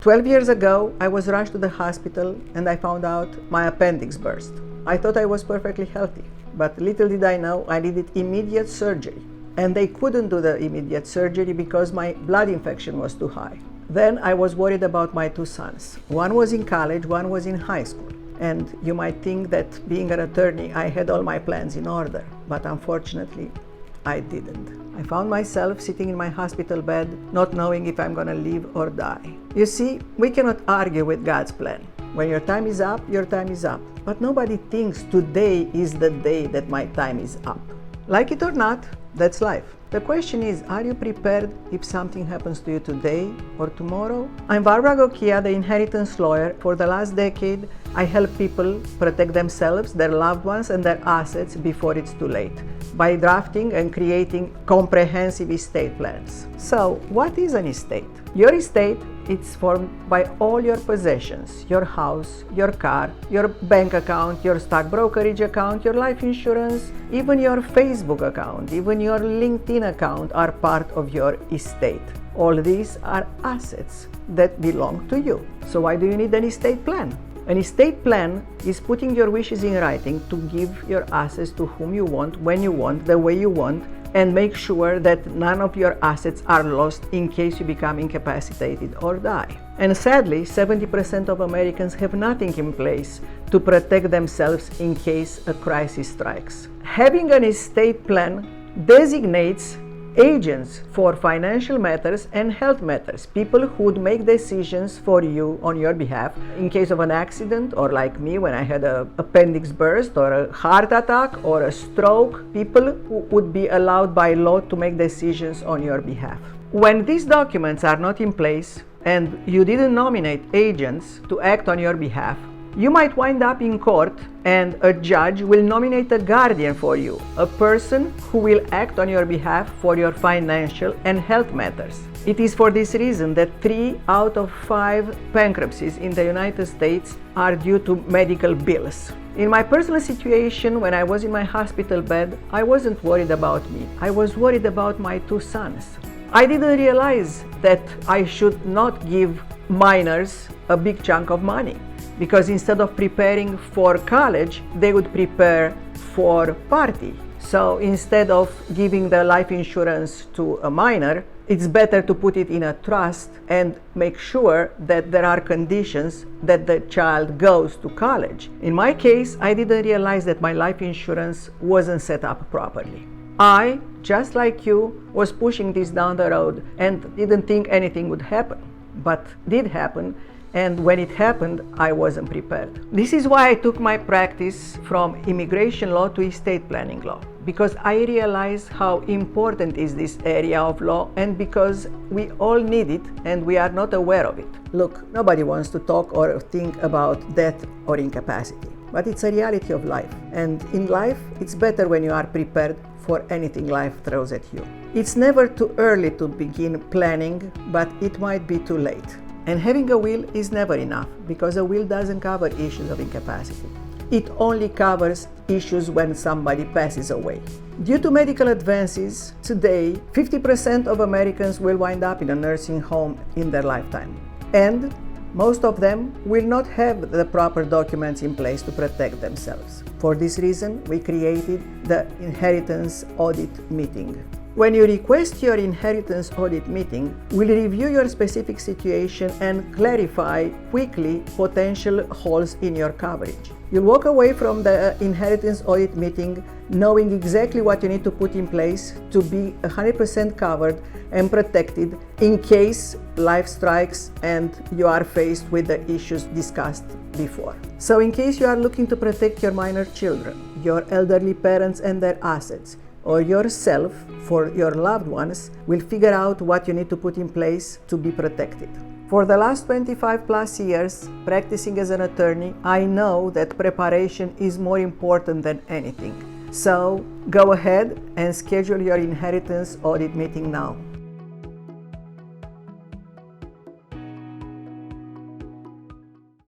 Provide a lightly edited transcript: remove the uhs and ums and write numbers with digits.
12 years ago, I was rushed to the hospital and I found out my appendix burst. I thought I was perfectly healthy, but little did I know I needed immediate surgery. And they couldn't do the immediate surgery because my blood infection was too high. Then I was worried about my two sons. One was in college, one was in high school. And you might think that being an attorney, I had all my plans in order, but unfortunately, I didn't. I found myself sitting in my hospital bed, not knowing if I'm gonna live or die. You see, we cannot argue with God's plan. When your time is up, your time is up. But nobody thinks today is the day that my time is up. Like it or not, that's life. The question is, are you prepared if something happens to you today or tomorrow? I'm Varvara Gokea, the inheritance lawyer. For the last decade, I help people protect themselves, their loved ones, and their assets before it's too late by drafting and creating comprehensive estate plans. So, what is an estate? Your estate is formed by all your possessions, your house, your car, your bank account, your stock brokerage account, your life insurance, even your Facebook account, even your LinkedIn account are part of your estate. All these are assets that belong to you. So why do you need an estate plan? An estate plan is putting your wishes in writing to give your assets to whom you want, when you want, the way you want, and make sure that none of your assets are lost in case you become incapacitated or die. And sadly, 70% of Americans have nothing in place to protect themselves in case a crisis strikes. Having an estate plan designates agents for financial matters and health matters, people who would make decisions for you on your behalf in case of an accident, or like me when I had an appendix burst or a heart attack or a stroke, people who would be allowed by law to make decisions on your behalf. When these documents are not in place and you didn't nominate agents to act on your behalf, you might wind up in court and a judge will nominate a guardian for you, a person who will act on your behalf for your financial and health matters. It is for this reason that 3 out of 5 bankruptcies in the United States are due to medical bills. In my personal situation, when I was in my hospital bed, I wasn't worried about me. I was worried about my 2 sons. I didn't realize that I should not give minors a big chunk of money, because instead of preparing for college, they would prepare for party. So instead of giving the life insurance to a minor, it's better to put it in a trust and make sure that there are conditions that the child goes to college. In my case, I didn't realize that my life insurance wasn't set up properly. I, just like you, was pushing this down the road and didn't think anything would happen, but did happen. And when it happened, I wasn't prepared. This is why I took my practice from immigration law to estate planning law, because I realized how important is this area of law, and because we all need it and we are not aware of it. Look, nobody wants to talk or think about death or incapacity, but it's a reality of life. And in life, it's better when you are prepared for anything life throws at you. It's never too early to begin planning, but it might be too late. And having a will is never enough, because a will doesn't cover issues of incapacity. It only covers issues when somebody passes away. Due to medical advances, today 50% of Americans will wind up in a nursing home in their lifetime. And most of them will not have the proper documents in place to protect themselves. For this reason, we created the Inheritance Audit Meeting. When you request your inheritance audit meeting, we'll review your specific situation and clarify quickly potential holes in your coverage. You'll walk away from the inheritance audit meeting knowing exactly what you need to put in place to be 100% covered and protected in case life strikes and you are faced with the issues discussed before. So in case you are looking to protect your minor children, your elderly parents and their assets, or yourself for your loved ones, will figure out what you need to put in place to be protected. For the last 25 plus years practicing as an attorney, I know that preparation is more important than anything. So go ahead and schedule your inheritance audit meeting now.